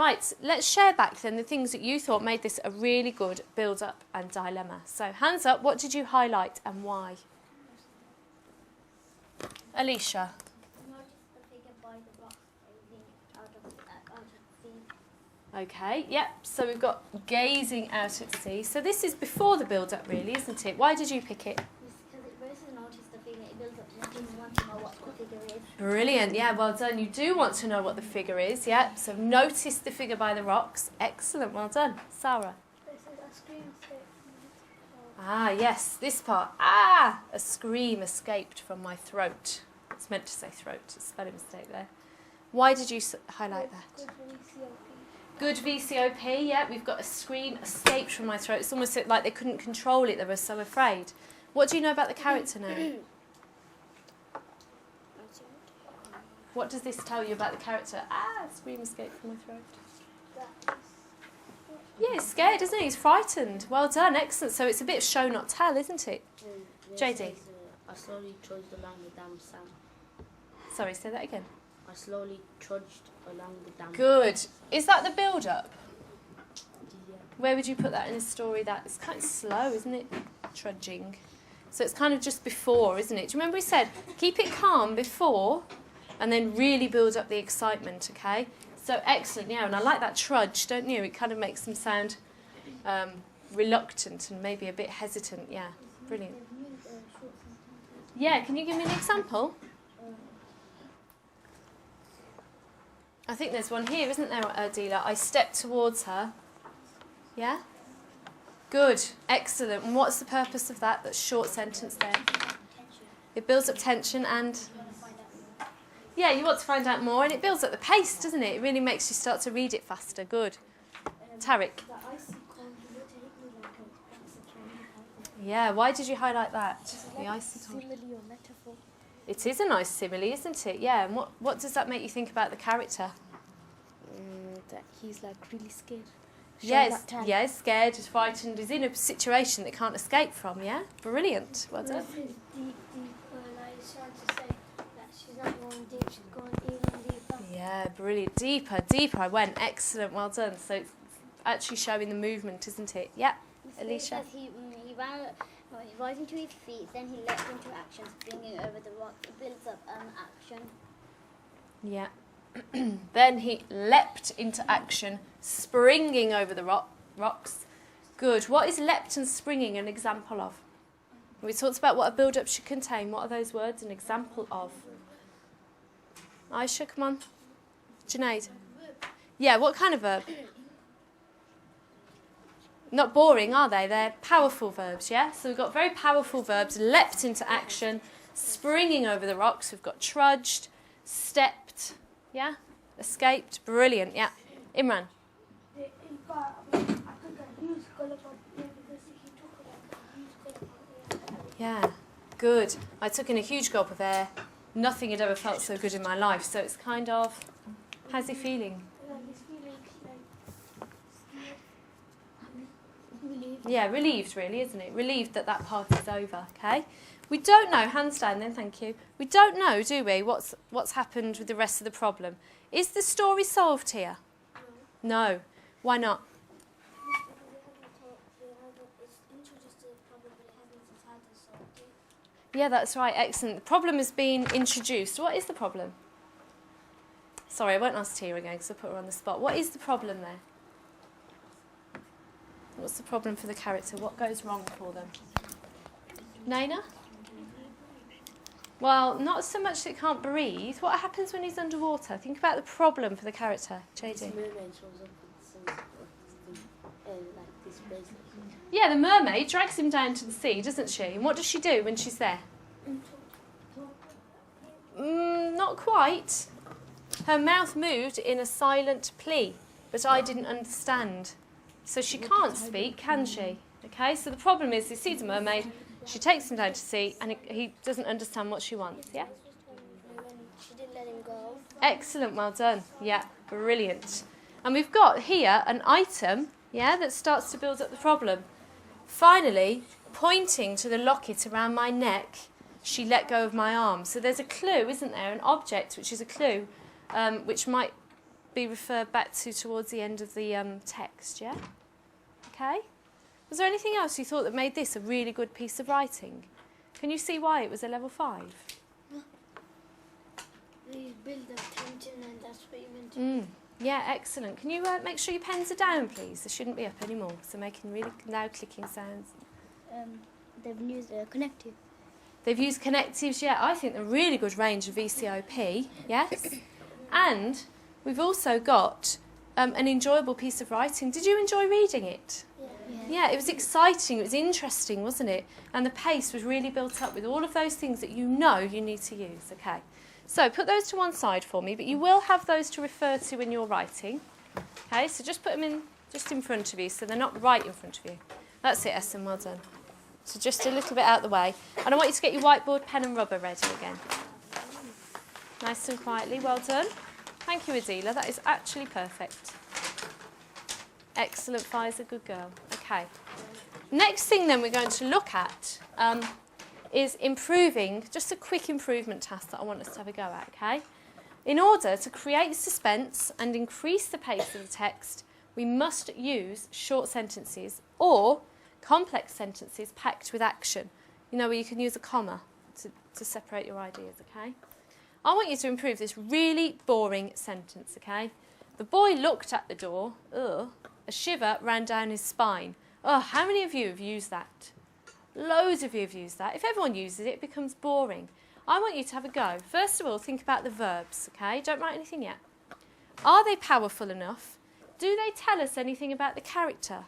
Right, let's share back then the things that you thought made this a really good build-up and dilemma. So, hands up, what did you highlight and why? Alicia? Notice the figure by the rock out of the sea. Okay, yep, so we've got gazing out at sea. So this is before the build-up really, isn't it? Why did you pick it? Because it versus notice the figure, it builds up to you want to know what the figure is. Brilliant, yeah, well done. You do want to know what the figure is, yeah. So notice the figure by the rocks. Excellent, well done. Sarah? This is a scream escape. Ah, yes, this part. Ah, a scream escaped from my throat. It's meant to say throat, it's a spelling mistake there. Why did you highlight that? Good VCOP, yeah, we've got a scream escaped from my throat. It's almost like they couldn't control it, they were so afraid. What do you know about the character now? What does this tell you about the character? Ah, scream escaped from my throat. Yeah, he's scared, isn't he? He's frightened. Well done, excellent. So it's a bit of show not tell, isn't it? JD? I slowly trudged along the damp sand. Sorry, say that again. I slowly trudged along the damp Good. Is that the build-up? Yeah. Where would you put that in a story? That it's kind of slow, isn't it? Trudging. So it's kind of just before, isn't it? Do you remember we said keep it calm before and then really build up the excitement, okay? So excellent, yeah, and I like that trudge, don't you? It kind of makes them sound reluctant and maybe a bit hesitant, yeah. Brilliant. Yeah, can you give me an example? I think there's one here, isn't there, Adila? I stepped towards her. Yeah? Good, excellent. And what's the purpose of that? That short sentence there. It builds up tension and... Yeah, you want to find out more, and it builds up the pace, doesn't it? It really makes you start to read it faster. Good. Tariq? Yeah, why did you highlight that? The icy cold. Simile or metaphor. It is a nice simile, isn't it? Yeah, and what does that make you think about the character? That he's like really scared. Yes, yeah, he's scared, he's frightened, he's in a situation that he can't escape from, yeah? Brilliant, well done. This is deep, and I was trying to say that she's not going deep, she's going even deeper. Yeah, brilliant. Deeper I went. Excellent, well done. So it's actually showing the movement, isn't it? Yeah, Alicia? He rising to his feet, then he leapt into action, springing over the rock. It builds up action. Yeah. Then he leapt into action, springing over the rocks. Good. What is leapt and springing an example of? We talked about what a build-up should contain. What are those words an example of? Aisha, come on. Junaid. Yeah, what kind of verb? Not boring, are they? They're powerful verbs, yeah? So we've got very powerful verbs. Leapt into action, springing over the rocks. We've got trudged, stepped, yeah? Escaped. Brilliant, yeah. Imran. Yeah, good. I took in a huge gulp of air. Nothing had ever felt so good in my life. So it's kind of, how's he feeling? Yeah, relieved really, isn't it? Relieved that that part is over, okay? We don't know, hands down then, thank you. We don't know, do we, what's happened with the rest of the problem. Is the story solved here? No. Why not? Yeah, that's right, excellent. The problem has been introduced. What is the problem? Sorry, I won't ask Tia again because I put her on the spot. What is the problem there? What's the problem for the character? What goes wrong for them? Naina? Well, not so much that he can't breathe. What happens when he's underwater? Think about the problem for the character. JD. Yeah, the mermaid drags him down to the sea, doesn't she? And what does she do when she's there? Not quite. Her mouth moved in a silent plea, but I didn't understand. So she can't speak, can she? Okay, so the problem is he sees a mermaid, she takes him down to sea, and he doesn't understand what she wants, yeah? She didn't let him go. Excellent, well done. Yeah, brilliant. And we've got here an item, yeah, that starts to build up the problem. Finally, pointing to the locket around my neck, she let go of my arm. So there's a clue, isn't there? An object, which is a clue, which might be referred back to towards the end of the text, yeah? Okay? Was there anything else you thought that made this a really good piece of writing? Can you see why it was a level 5? We build up tension and that's what you meant to. Yeah, excellent. Can you make sure your pens are down, please? They shouldn't be up anymore, so making really loud clicking sounds. They've used a connective. They've used connectives, yeah. I think a really good range of VCOP, yes. And we've also got an enjoyable piece of writing. Did you enjoy reading it? Yeah, it was exciting, it was interesting, wasn't it? And the pace was really built up with all of those things that you know you need to use, okay? So put those to one side for me, but you will have those to refer to when you're writing. Okay, so just put them in just in front of you, so they're not right in front of you. That's it, Essen, well done. So just a little bit out of the way. And I want you to get your whiteboard, pen and rubber ready again. Nice and quietly, well done. Thank you, Adila, that is actually perfect. Excellent, Fi's a good girl. Okay. Next thing then we're going to look at is improving, just a quick improvement task that I want us to have a go at, okay? In order to create suspense and increase the pace of the text, we must use short sentences or complex sentences packed with action. You know, where you can use a comma to separate your ideas, okay? I want you to improve this really boring sentence, okay? The boy looked at the door. Ugh. A shiver ran down his spine. Oh, how many of you have used that? Loads of you have used that. If everyone uses it, it becomes boring. I want you to have a go. First of all, think about the verbs, okay? Don't write anything yet. Are they powerful enough? Do they tell us anything about the character?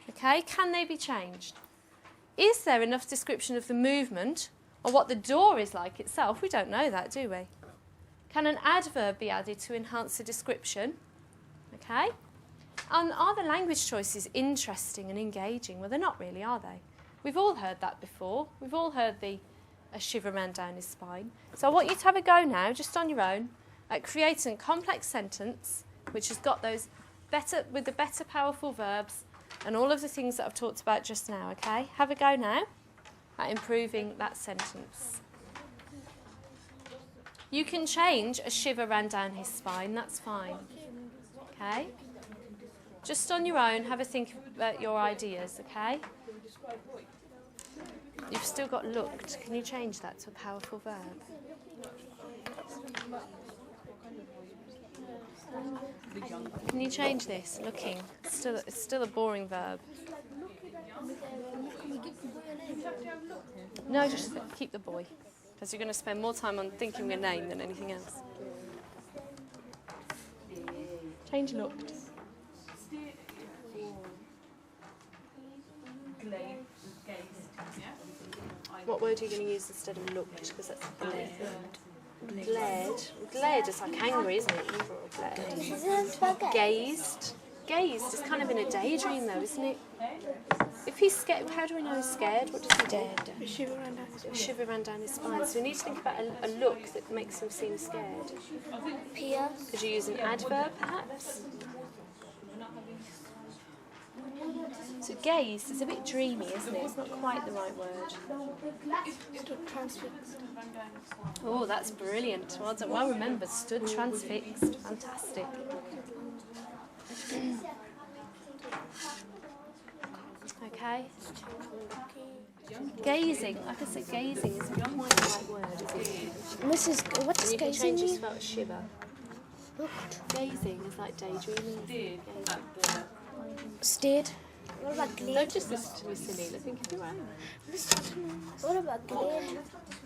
Okay, can they be changed? Is there enough description of the movement or what the door is like itself? We don't know that, do we? Can an adverb be added to enhance the description? Okay. And are the language choices interesting and engaging? Well, they're not really, are they? We've all heard that before. We've all heard a shiver ran down his spine. So I want you to have a go now, just on your own, at creating a complex sentence which has got those with the better powerful verbs and all of the things that I've talked about just now, okay? Have a go now at improving that sentence. You can change a shiver ran down his spine, that's fine. Okay? Just on your own, have a think about your ideas, okay? You've still got looked. Can you change that to a powerful verb? Can you change this? Looking. It's still a boring verb. No, just keep the boy. Because you're going to spend more time on thinking a name than anything else. Change looked. What word are you going to use instead of looked? Because that's glared. Glared. Glared is like angry, isn't it? Glared. Gazed. Gazed is kind of in a daydream though, isn't it? If he's scared, how do we know he's scared? What does he do? Shiver ran down his spine. So we need to think about a look that makes him seem scared. Could you use an adverb, perhaps? So gazed is a bit dreamy, isn't it? It's not quite the right word. Oh, that's brilliant. Well done. Well remembered. Stood transfixed. Fantastic. Okay. Gazing. Like I said, gazing isn't quite the right word, is it? What does You can gazing change mean? your spell to shiver. Gazing is like daydreaming. Stared. What about Don't glared? just listen to me, silly. Think of your own. What about glared?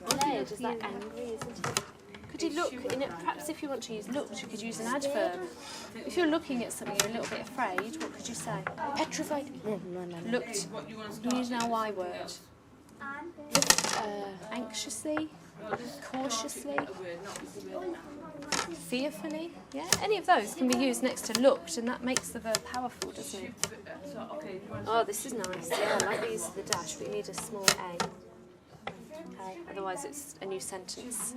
Glared is like angry, isn't it? Could you look in it? Perhaps if you want to use looked, you could use an adverb. If you're looking at something, you're a little bit afraid. What could you say? Petrified. No. Looked. You can use an ly word. Anxiously, cautiously, fearfully. Yeah, any of those can be used next to looked, and that makes the verb powerful, doesn't it? Oh, this is nice. Yeah, I like the use of the dash, but you need a small a. Okay, otherwise it's a new sentence.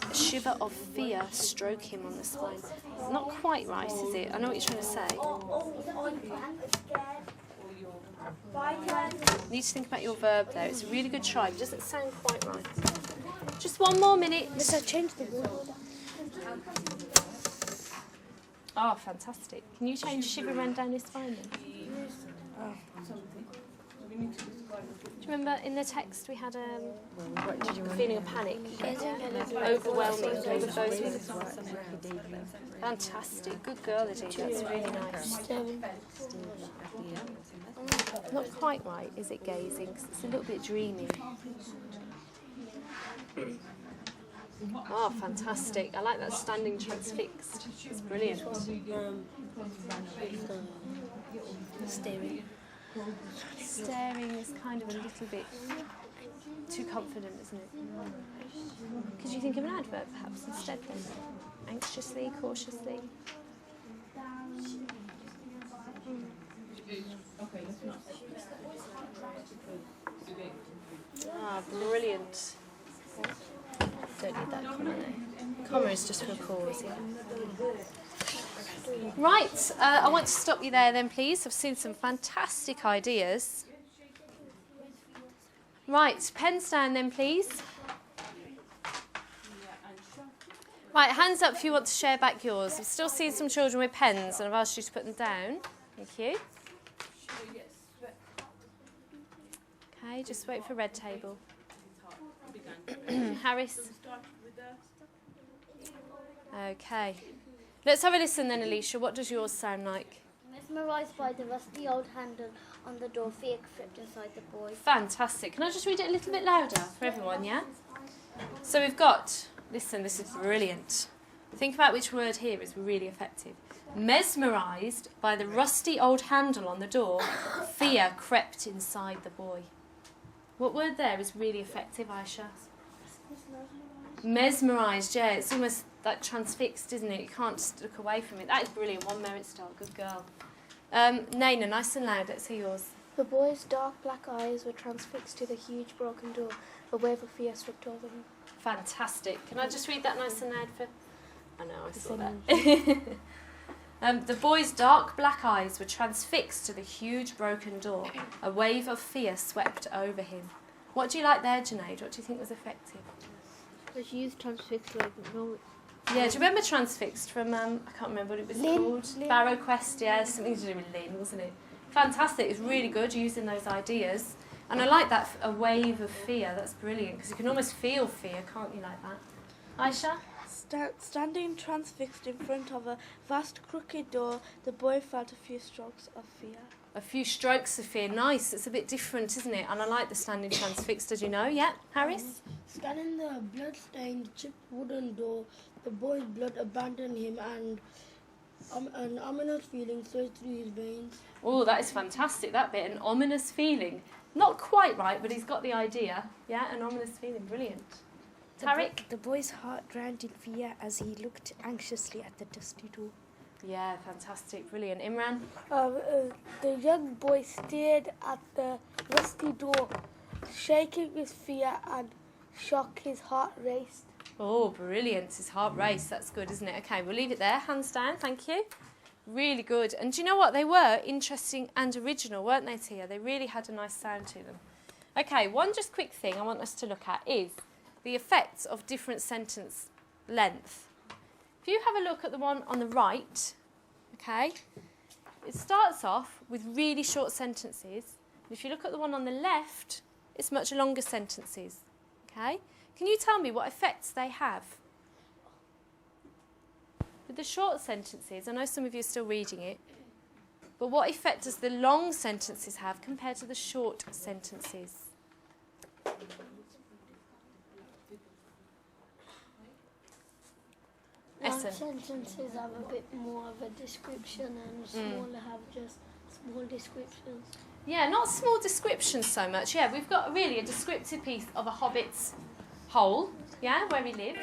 A shiver of fear stroke him on the spine. Not quite right, is it? I know what you're trying to say. You need to think about your verb there. It's a really good try, but it doesn't sound quite right. Just one more minute. Miss, I changed the word. Oh, fantastic. Can you change shiver ran down his spine then? Do you remember in the text we had a feeling of panic? Overwhelming. Fantastic. Good girl, Aditi. That's really nice. Not quite right, is it, gazing? 'Cause it's a little bit dreamy. Oh, fantastic. I like that standing transfixed. It's brilliant. Staring. Staring is kind of a little bit too confident, isn't it? Could you think of an adverb perhaps instead then? Anxiously, cautiously? Ah, brilliant. Don't need that comma there. Comma is just for a pause, yeah. Right, I want to stop you there then, please. I've seen some fantastic ideas. Right, pens down then, please. Right, hands up if you want to share back yours. I've still seen some children with pens and I've asked you to put them down. Thank you. Okay, just wait for red table. Harris. Okay. Let's have a listen then, Alicia. What does yours sound like? Mesmerised by the rusty old handle on the door, fear crept inside the boy. Fantastic. Can I just read it a little bit louder for everyone, yeah? So we've got, listen, this is brilliant. Think about which word here is really effective. Mesmerised by the rusty old handle on the door, fear crept inside the boy. What word there is really effective, Aisha? Mesmerised, yeah. It's almost like transfixed, isn't it? You can't just look away from it. That is brilliant. 1 merit star. Good girl. Naina, nice and loud. Let's hear yours. The boy's dark black eyes were transfixed to the huge broken door. A wave of fear swept over him. Fantastic. Can I just read that nice and loud for... I know, I saw that. The boy's dark black eyes were transfixed to the huge broken door. A wave of fear swept over him. What do you like there, Junaid? What do you think was effective? She used transfixed like no. Yeah, do you remember transfixed from, I can't remember what it was called? Barrow Quest, yeah, something to do with Lynn, wasn't it? Fantastic, it's really good using those ideas. And I like that, a wave of fear, that's brilliant, because you can almost feel fear, can't you, like that? Aisha? Standing transfixed in front of a vast crooked door, the boy felt a few strokes of fear. A few strokes of fear, nice, it's a bit different, isn't it? And I like the standing transfixed, as you know, yeah? Harris? Scanning the blood-stained chipped wooden door, the boy's blood abandoned him and an ominous feeling surged through his veins. Oh, that is fantastic, that bit, an ominous feeling. Not quite right, but he's got the idea. Yeah, an ominous feeling, brilliant. Tariq? The boy's heart drowned in fear as he looked anxiously at the dusty door. Yeah, fantastic, brilliant. Imran? The young boy stared at the rusty door, shaking with fear and shock. His heart raced. Oh, brilliant. His heart raced. That's good, isn't it? Okay, we'll leave it there. Hands down. Thank you. Really good. And do you know what? They were interesting and original, weren't they, Tia? They really had a nice sound to them. Okay, one just quick thing I want us to look at is the effects of different sentence length. If you have a look at the one on the right, okay, it starts off with really short sentences. If you look at the one on the left, it's much longer sentences. Okay? Can you tell me what effects they have? With the short sentences, I know some of you are still reading it, but what effect does the long sentences have compared to the short sentences? Long sentences have a bit more of a description and smaller have just small descriptions. Yeah, not small descriptions so much. Yeah, we've got really a descriptive piece of a hobbit's hole, yeah, where he lives.